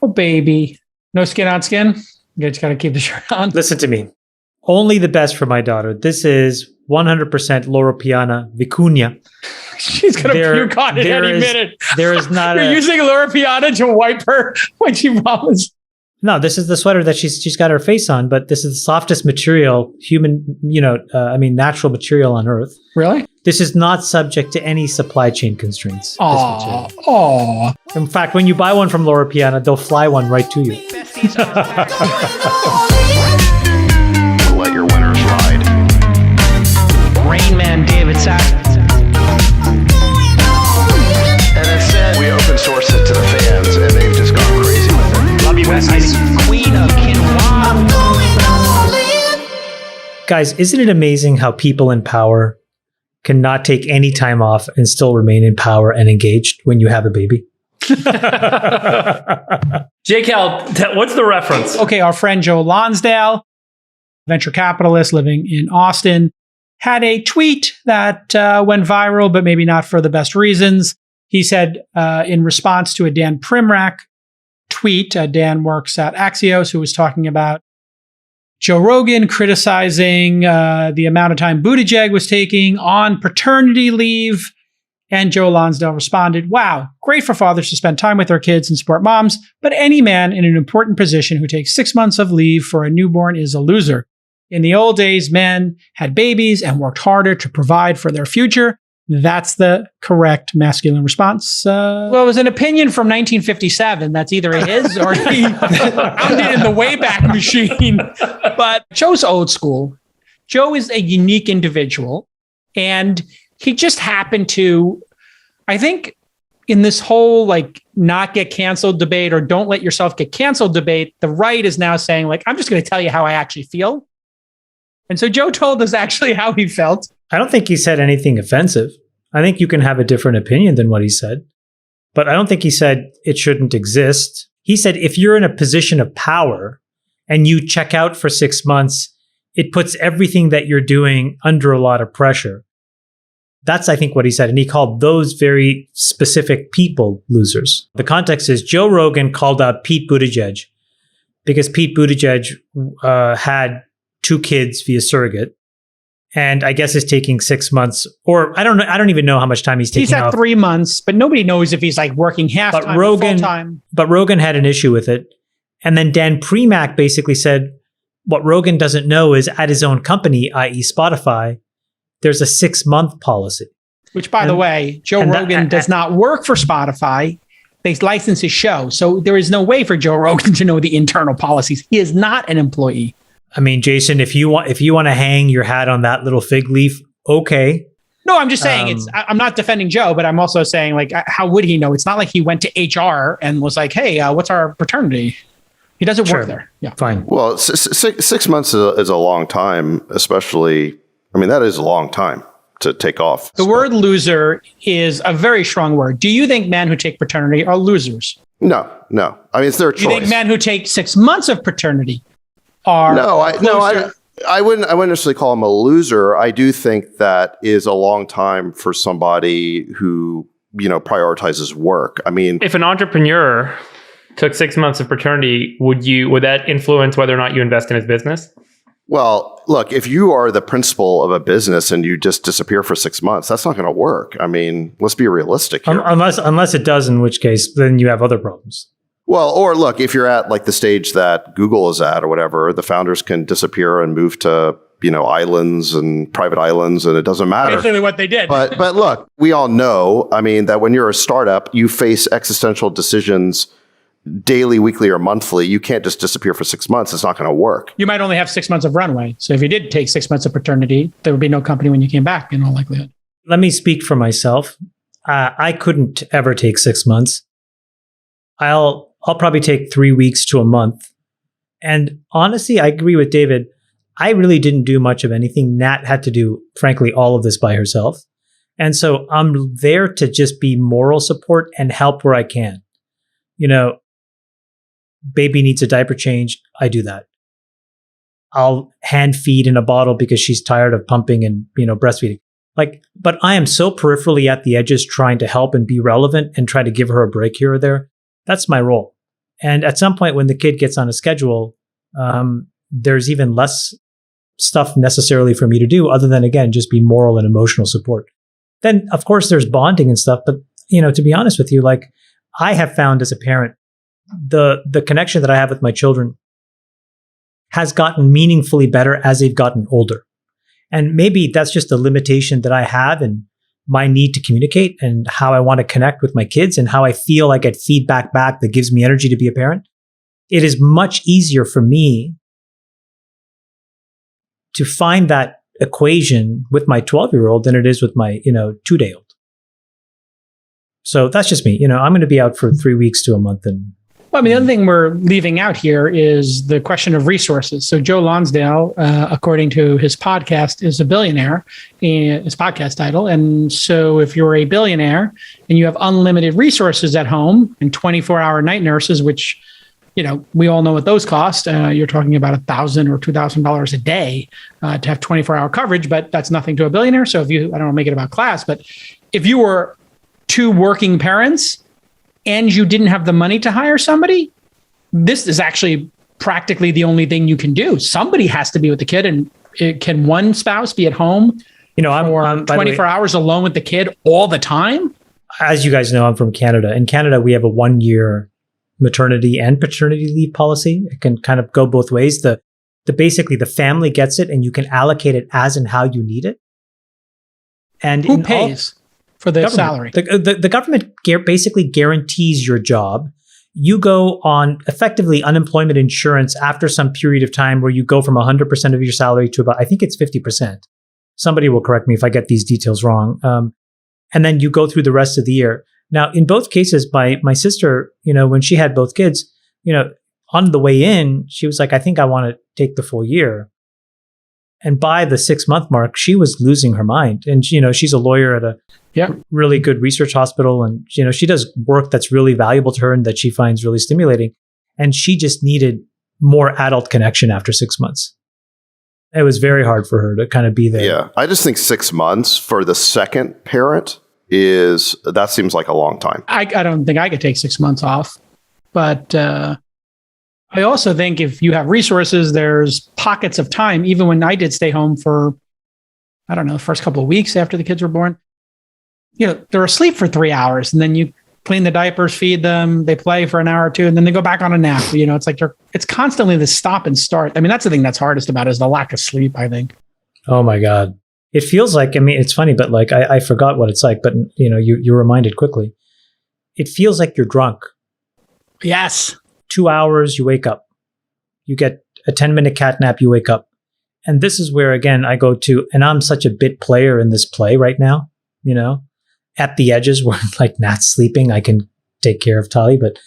Oh, baby. No skin on skin? You just got to keep the shirt on. Listen to me. Only the best for my daughter. This is 100% Loro Piana Vicuña. She's going to puke on it any minute. There is not You're using Loro Piana to wipe her when she vomits. No, this is the sweater that she's got her face on, but this is the softest material, natural material on Earth. Really? This is not subject to any supply chain constraints. Oh. In fact, when you buy one from Loro Piana, they'll fly one right to you. Let your winners ride. Rain Man David Sacks. And instead, we open source it to the fans, and they've just gone crazy with it. Love you, Besties. Queen of Quinoa. Guys, isn't it amazing how people in power cannot take any time off and still remain in power and engaged when you have a baby? JCal, what's the reference? Okay, our friend Joe Lonsdale, venture capitalist living in Austin, had a tweet that went viral, but maybe not for the best reasons. He said in response to a Dan Primrak tweet, Dan works at Axios, who was talking about Joe Rogan criticizing the amount of time Buttigieg was taking on paternity leave. And Joe Lonsdale responded, "Wow, great for fathers to spend time with their kids and support moms, but any man in an important position who takes 6 months of leave for a newborn is a loser. In the old days, men had babies and worked harder to provide for their future. That's the correct masculine response." Well, it was an opinion from 1957. That's either his or he found it in the Wayback Machine. But Joe's old school. Joe is a unique individual. And he just happened to, I think, in this whole not get canceled debate or don't let yourself get canceled debate, the right is now saying I'm just going to tell you how I actually feel. And so Joe told us actually how he felt. I don't think he said anything offensive. I think you can have a different opinion than what he said. But I don't think he said it shouldn't exist. He said if you're in a position of power and you check out for 6 months, it puts everything that you're doing under a lot of pressure. That's, I think, what he said. And he called those very specific people losers. The context is Joe Rogan called out Pete Buttigieg because Pete Buttigieg had 2 kids via surrogate. And I guess is taking 6 months, or I don't even know how much time he's taking. He's at off. 3 months, but nobody knows if he's working half time or full time. But Rogan had an issue with it. And then Dan Primack basically said, what Rogan doesn't know is at his own company, i.e. Spotify, there's a 6-month policy. Which, by the way, Joe Rogan does not work for Spotify. They license his show. So there is no way for Joe Rogan to know the internal policies. He is not an employee. I mean, Jason, if you want to hang your hat on that little fig leaf, okay. No, I'm just saying I'm not defending Joe, but I'm also saying how would he know? It's not like he went to HR and was like, "Hey, what's our paternity?" He doesn't work there. Yeah, fine. Well, 6 months is a long time, especially. I mean, that is a long time to take off. The word loser is a very strong word. Do you think men who take paternity are losers? No. I mean, it's their choice. Do you think men who take 6 months of paternity are I wouldn't necessarily call him a loser. I do think that is a long time for somebody who, prioritizes work. I mean, if an entrepreneur took 6 months of paternity, would that influence whether or not you invest in his business? Well, look, if you are the principal of a business and you just disappear for 6 months, that's not going to work. I mean, let's be realistic here. Unless it does, in which case, then you have other problems. Well, or look, if you're at the stage that Google is at or whatever, the founders can disappear and move to, islands and private islands, and it doesn't matter. Basically what they did. But look, we all know, I mean, that when you're a startup, you face existential decisions daily, weekly, or monthly. You can't just disappear for 6 months. It's not going to work. You might only have 6 months of runway. So if you did take 6 months of paternity, there would be no company when you came back in all likelihood. Let me speak for myself. I couldn't ever take 6 months. I'll probably take 3 weeks to a month. And honestly, I agree with David. I really didn't do much of anything. Nat had to do, frankly, all of this by herself. And so I'm there to just be moral support and help where I can. Baby needs a diaper change. I do that. I'll hand feed in a bottle because she's tired of pumping and, breastfeeding. But I am so peripherally at the edges trying to help and be relevant and try to give her a break here or there. That's my role. And at some point when the kid gets on a schedule, there's even less stuff necessarily for me to do other than, again, just be moral and emotional support. Then, of course, there's bonding and stuff. But, to be honest with you, like I have found as a parent, the connection that I have with my children has gotten meaningfully better as they've gotten older. And maybe that's just a limitation that I have in my need to communicate and how I want to connect with my kids and how I feel I get feedback back that gives me energy to be a parent. It is much easier for me to find that equation with my 12-year-old than it is with my, 2-day-old. So that's just me. I'm going to be out for 3 weeks to a month. And Well, I mean, the other thing we're leaving out here is the question of resources. So Joe Lonsdale, according to his podcast, is a billionaire, his podcast title. And so if you're a billionaire and you have unlimited resources at home and 24-hour night nurses, which, we all know what those cost. You're talking about $1,000 or $2,000 a day to have 24-hour coverage, but that's nothing to a billionaire. So if you, I don't want to make it about class, but if you were two working parents and you didn't have the money to hire somebody, this is actually practically the only thing you can do. Somebody has to be with the kid. And can one spouse be at home I'm 24 hours alone with the kid all the time? As you guys know, I'm from Canada. In Canada, we have a 1-year maternity and paternity leave policy. It can kind of go both ways. The basically the family gets it and you can allocate it as and how you need it. And who pays for the salary? The government basically guarantees your job. You go on effectively unemployment insurance after some period of time where you go from 100% of your salary to about, I think it's 50%. Somebody will correct me if I get these details wrong. And then you go through the rest of the year. Now, in both cases, my sister, when she had both kids, on the way in, she was like, I think I want to take the full year. And by the 6-month mark, she was losing her mind. And, she's a lawyer at a really good research hospital. And, she does work that's really valuable to her and that she finds really stimulating. And she just needed more adult connection after 6 months. It was very hard for her to kind of be there. Yeah. I just think 6 months for the second parent that seems like a long time. I don't think I could take 6 months off. But I also think if you have resources, there's pockets of time. Even when I did stay home for, the first couple of weeks after the kids were born, they're asleep for 3 hours and then you clean the diapers, feed them, they play for an hour or two, and then they go back on a nap. It's like it's constantly the stop and start. I mean, that's the thing that's hardest about it is the lack of sleep, I think. Oh my God. It feels like, it's funny, but like I forgot what it's like, but you're reminded quickly. It feels like you're drunk. Yes. 2 hours, you wake up. You get a 10-minute cat nap, you wake up. And this is where, again, I go to, and I'm such a bit player in this play right now, at the edges where like Nat's sleeping, I can take care of Tali, but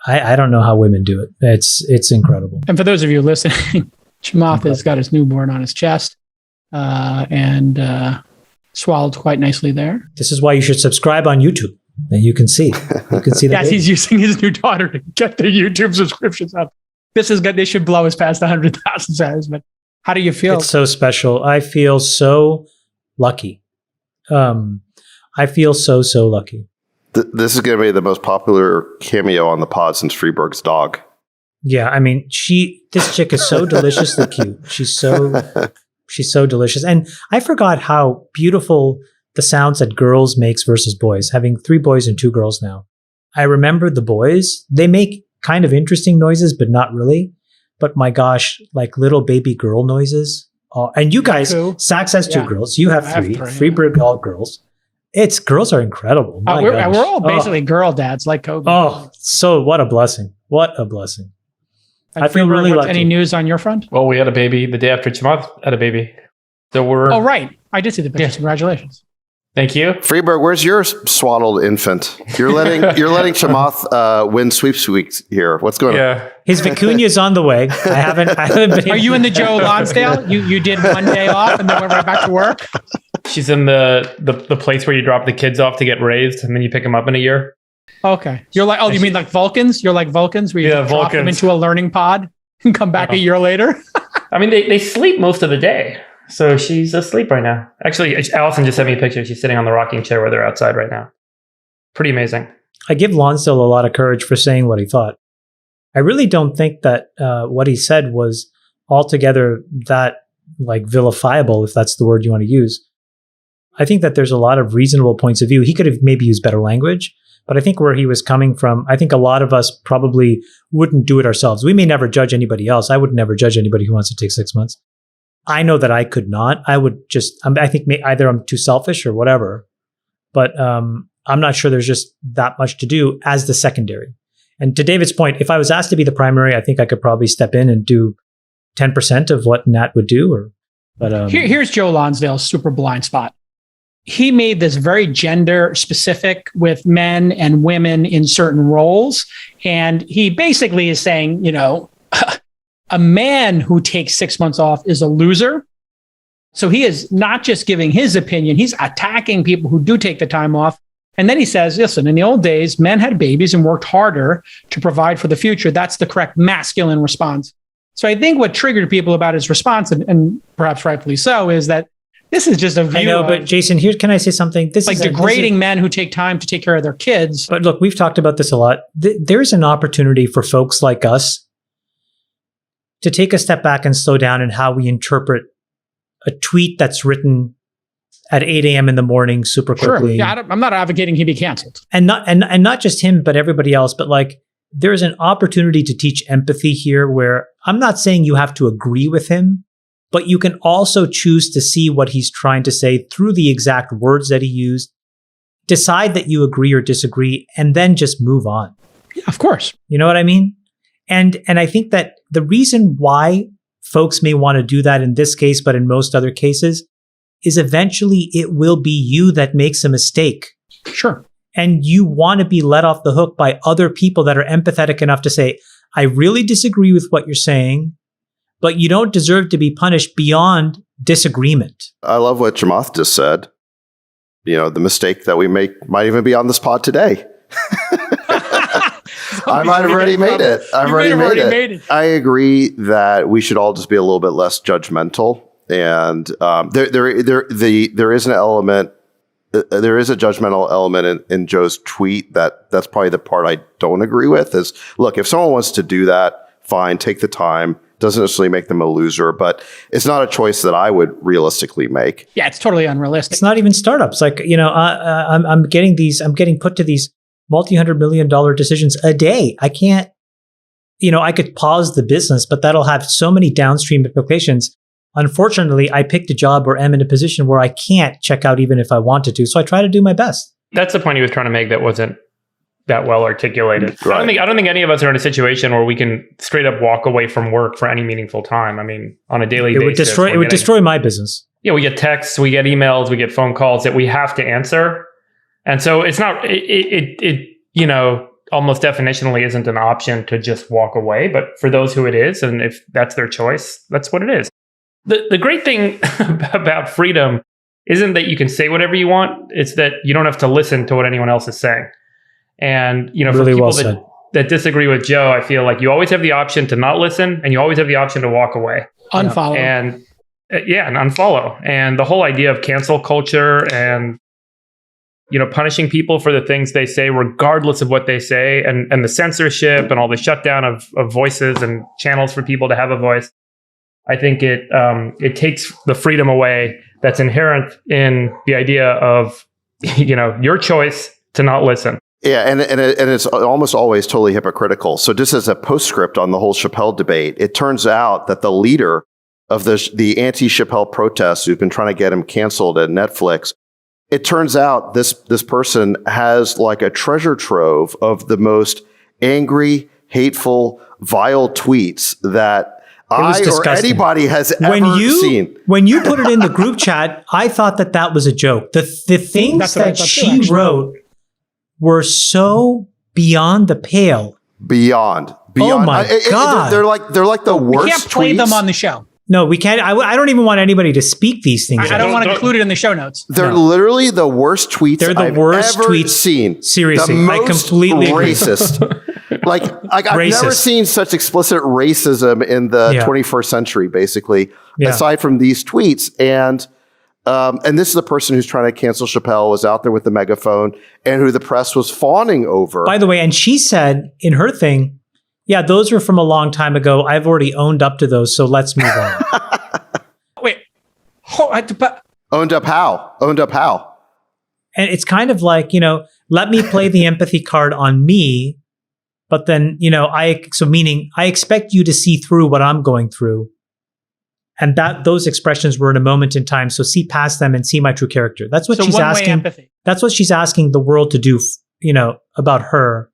I don't know how women do it. It's incredible. And for those of you listening, Chamath has got his newborn on his chest and swallowed quite nicely there. This is why you should subscribe on YouTube. And you can see. You can see that. Yes, he's using his new daughter to get the YouTube subscriptions up. This is good. They should blow us past 100,000 subs. But how do you feel? It's so special. I feel so lucky. I feel so lucky. This is going to be the most popular cameo on the pod since Friedberg's dog. Yeah, this chick is so deliciously cute. She's so delicious. And I forgot how beautiful the sounds that girls makes versus boys, having 3 boys and 2 girls now. I remember the boys, they make kind of interesting noises, but not really. But my gosh, like little baby girl noises. And you guys, Sacks has 2 girls. You have 3. Friedberg, all girls. Girls are incredible. We're all basically girl dads like Kobe. Oh, so what a blessing. What a blessing. I feel really lucky. Any news on your front? Well, we had a baby the day after Chamath had a baby. So we're... Oh, right. I did see the pictures. Yeah. Congratulations. Thank you. Friedberg, where's your swaddled infant? You're letting Chamath win sweeps weeks here. What's going on? His vicunia's on the way. I haven't been. Are you in the Joe Lonsdale? You did one day off and then went right back to work? She's in the place where you drop the kids off to get raised and then you pick them up in a year. Okay. You're like, you mean like Vulcans? You're like Vulcans where you drop them into a learning pod and come back a year later? I mean, they sleep most of the day. So she's asleep right now. Actually, Allison just sent me a picture. She's sitting on the rocking chair where they're outside right now. Pretty amazing. I give Lonsdale a lot of courage for saying what he thought. I really don't think that what he said was altogether that like vilifiable, if that's the word you want to use. I think that there's a lot of reasonable points of view. He could have maybe used better language, but I think where he was coming from, I think a lot of us probably wouldn't do it ourselves. We may never judge anybody else. I would never judge anybody who wants to take 6 months. I know that I could not. I would just, I think either I'm too selfish or whatever, but I'm not sure there's just that much to do as the secondary. And to David's point, if I was asked to be the primary, I think I could probably step in and do 10% of what Nat would do. Here's Joe Lonsdale's super blind spot. He made this very gender specific with men and women in certain roles. And he basically is saying, a man who takes 6 months off is a loser. So he is not just giving his opinion, he's attacking people who do take the time off. And then he says, listen, in the old days, men had babies and worked harder to provide for the future. That's the correct masculine response. So I think what triggered people about his response, and perhaps rightfully so, is that this is just a view. I know, but Jason, here, can I say something? This is degrading men who take time to take care of their kids. But look, we've talked about this a lot. There's an opportunity for folks like us to take a step back and slow down in how we interpret a tweet that's written at 8 a.m. in the morning super quickly. Sure. Yeah, I'm not advocating he be canceled. And not just him, but everybody else. But like, there's an opportunity to teach empathy here where I'm not saying you have to agree with him, but you can also choose to see what he's trying to say through the exact words that he used, decide that you agree or disagree, and then just move on. Yeah, of course. You know what I mean? And I think that the reason why folks may want to do that in this case, but in most other cases, is eventually it will be you that makes a mistake. Sure. And you want to be let off the hook by other people that are empathetic enough to say, I really disagree with what you're saying, but you don't deserve to be punished beyond disagreement. I love what Chamath just said. The mistake that we make might even be on this pod today. I might have already made it. I've already made it. I agree that we should all just be a little bit less judgmental. And there is an element, there is a judgmental element in Joe's tweet that's probably the part I don't agree with is, look, if someone wants to do that, fine, take the time. Doesn't necessarily make them a loser, but it's not a choice that I would realistically make. Yeah, it's totally unrealistic. It's not even startups. Like, I'm getting put to these multi-$100 million decisions a day. I can't, I could pause the business, but that'll have so many downstream implications. Unfortunately, I picked a job or am in a position where I can't check out even if I wanted to. So I try to do my best. That's the point he was trying to make that wasn't that well articulated. Right. I don't think any of us are in a situation where we can straight up walk away from work for any meaningful time. I mean, on a daily basis. It would destroy my business. Yeah, we get texts, we get emails, we get phone calls that we have to answer. And so it's not, almost definitionally isn't an option to just walk away. But for those who it is, and if that's their choice, that's what it is. The great thing about freedom isn't that you can say whatever you want. It's that you don't have to listen to what anyone else is saying. And, for really people well that disagree with Joe, I feel like you always have the option to not listen and you always have the option to walk away. Unfollow. And unfollow. And the whole idea of cancel culture and, punishing people for the things they say, regardless of what they say, and the censorship and all the shutdown of voices and channels for people to have a voice. I think it takes the freedom away that's inherent in the idea of, your choice to not listen. Yeah, and it's almost always totally hypocritical. So just as a postscript on the whole Chappelle debate, it turns out that the leader of the anti-Chappelle protests who've been trying to get him canceled at Netflix, it turns out this person has like a treasure trove of the most angry, hateful, vile tweets that or anybody has ever seen. When you put it in the group chat, I thought that was a joke. The things that she wrote were so beyond the pale. Beyond. Oh my God. They're like the worst. We can't play them on the show. No, we can't. I don't even want anybody to speak these things. I don't want to include it in the show notes. They're literally the worst tweets I've ever seen. Seriously, the most I completely racist. I've never seen such explicit racism in the 21st century, basically, aside from these tweets. And this is the person who's trying to cancel Chappelle, was out there with the megaphone, and who the press was fawning over. By the way, and she said in her thing, Yeah, those were from a long time ago. I've already owned up to those, so let's move on. Wait. But Owned up how? Owned up how? And it's kind of like, let me play the empathy card on me, but then, meaning I expect you to see through what I'm going through. And those expressions were in a moment in time. So see past them and see my true character. That's what she's asking. Empathy. That's what she's asking the world to do, about her.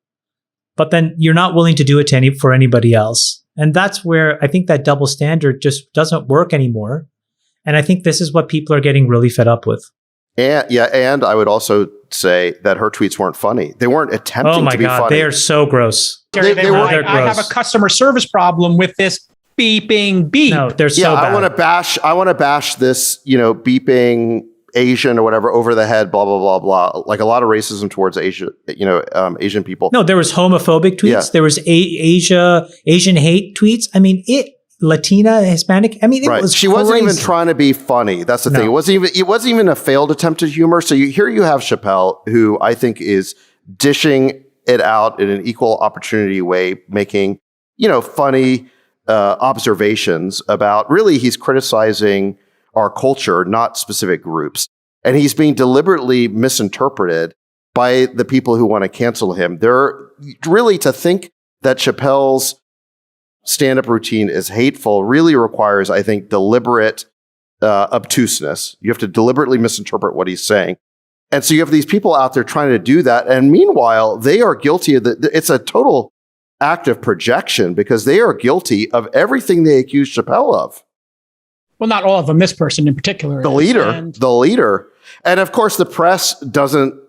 But then you're not willing to do it for anybody else. And that's where I think that double standard just doesn't work anymore. And I think this is what people are getting really fed up with. And I would also say that her tweets weren't funny. They weren't attempting to be funny. They are so gross. They were like, they're I gross. have a customer service problem with this beeping beep. No, they're so bad. I want to bash this, beeping Asian or whatever over the head, blah, blah, blah, blah. Like a lot of racism towards Asia, Asian people. No, there was homophobic tweets. Yeah. There was Asian hate tweets. I mean, Latina, Hispanic. I mean, it was She crazy. wasn't even trying to be funny. That's the thing. It wasn't even a failed attempt at humor. So you have Chappelle, who I think is dishing it out in an equal opportunity way, making, funny observations about, really, he's criticizing our culture, not specific groups. And he's being deliberately misinterpreted by the people who want to cancel him. They're really, to think that Chappelle's stand-up routine is hateful really requires, I think, deliberate obtuseness. You have to deliberately misinterpret what he's saying. And so you have these people out there trying to do that. And meanwhile, they are guilty of it's a total act of projection, because they are guilty of everything they accuse Chappelle of. Well, not all of them. This person in particular. The leader. And of course, the press doesn't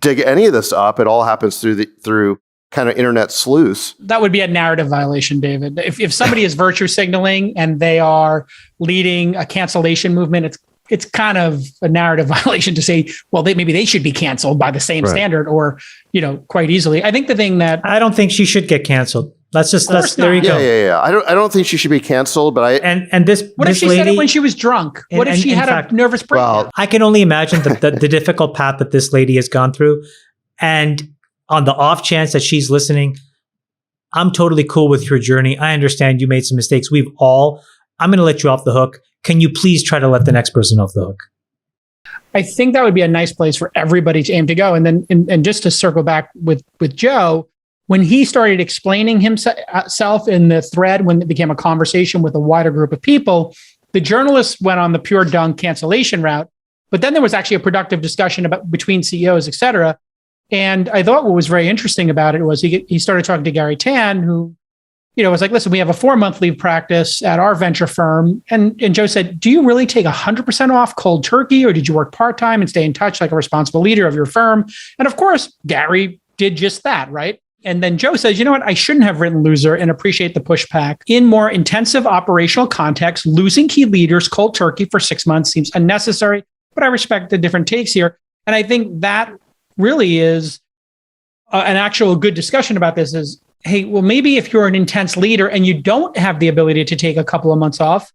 dig any of this up. It all happens through kind of internet sleuths. That would be a narrative violation, David. If somebody is virtue signaling and they are leading a cancellation movement, it's kind of a narrative violation to say, well, maybe they should be canceled by the same standard, or, quite easily. I think the thing that I don't think she should get canceled. There you go. Yeah. I don't think she should be canceled, but what if she said it when she was drunk? What if she had a nervous breakdown? I can only imagine the difficult path that this lady has gone through. And on the off chance that she's listening, I'm totally cool with your journey. I understand you made some mistakes. I'm going to let you off the hook. Can you please try to let the next person off the hook? I think that would be a nice place for everybody to aim to go. And then, and just to circle back with Joe, when he started explaining himself in the thread, when it became a conversation with a wider group of people, the journalists went on the pure dunk cancellation route. But then there was actually a productive discussion between CEOs, et cetera. And I thought what was very interesting about it was he started talking to Gary Tan, who, was like, listen, we have a 4-month leave practice at our venture firm. And Joe said, do you really take 100% off cold turkey, or did you work part-time and stay in touch like a responsible leader of your firm? And of course, Gary did just that, right? And then Joe says, you know what? I shouldn't have written loser, and appreciate the pushback. In more intensive operational context, losing key leaders cold turkey for 6 months seems unnecessary, but I respect the different takes here. And I think that really is an actual good discussion about this is, hey, well, maybe if you're an intense leader and you don't have the ability to take a couple of months off,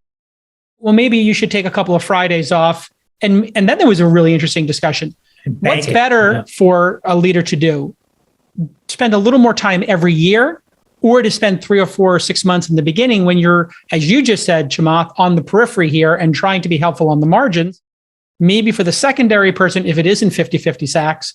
well, maybe you should take a couple of Fridays off. And then there was a really interesting discussion. What's better for a leader to do? Spend a little more time every year, or to spend 3 or 4 or 6 months in the beginning when you're, as you just said, Chamath, on the periphery here and trying to be helpful on the margins. Maybe for the secondary person, if it isn't 50-50 Sacks,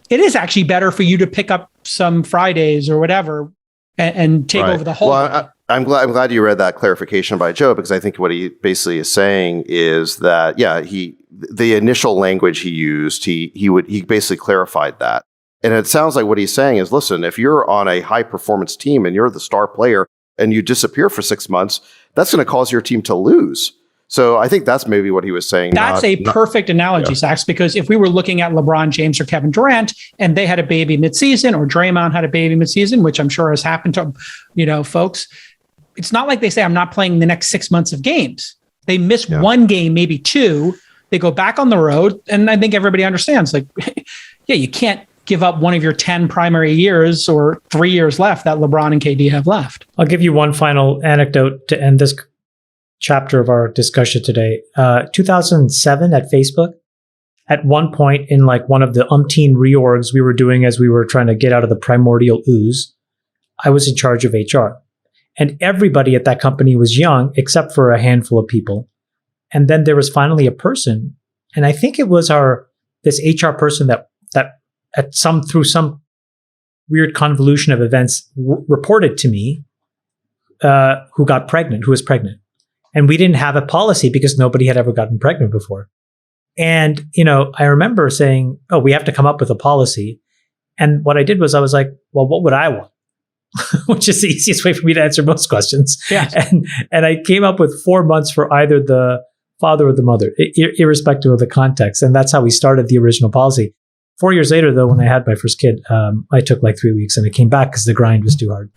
it is actually better for you to pick up some Fridays or whatever and take over the whole. Well, I'm glad you read that clarification by Joe, because I think what he basically is saying is that, the initial language he used, he basically clarified that. And it sounds like what he's saying is, listen, if you're on a high performance team and you're the star player and you disappear for 6 months, that's going to cause your team to lose. So I think that's maybe what he was saying. That's a perfect analogy, Sacks, because if we were looking at LeBron James or Kevin Durant and they had a baby midseason, or Draymond had a baby midseason, which I'm sure has happened to, folks, it's not like they say, I'm not playing the next 6 months of games. They miss one game, maybe 2. They go back on the road. And I think everybody understands, like, you can't give up one of your 10 primary years or 3 years left that LeBron and KD have left. I'll give you one final anecdote to end this chapter of our discussion today. 2007 at Facebook, at one point in like one of the umpteen reorgs we were doing as we were trying to get out of the primordial ooze, I was in charge of HR. And everybody at that company was young, except for a handful of people. And then there was finally a person, and I think it was this HR person that through some weird convolution of events reported to me, who was pregnant. And we didn't have a policy because nobody had ever gotten pregnant before. And, I remember saying, oh, we have to come up with a policy. And what I did was I was like, well, what would I want? Which is the easiest way for me to answer most questions. Yeah. And I came up with 4 months for either the father or the mother, irrespective of the context. And that's how we started the original policy. 4 years later, though, when I had my first kid, I took like 3 weeks and I came back because the grind was too hard.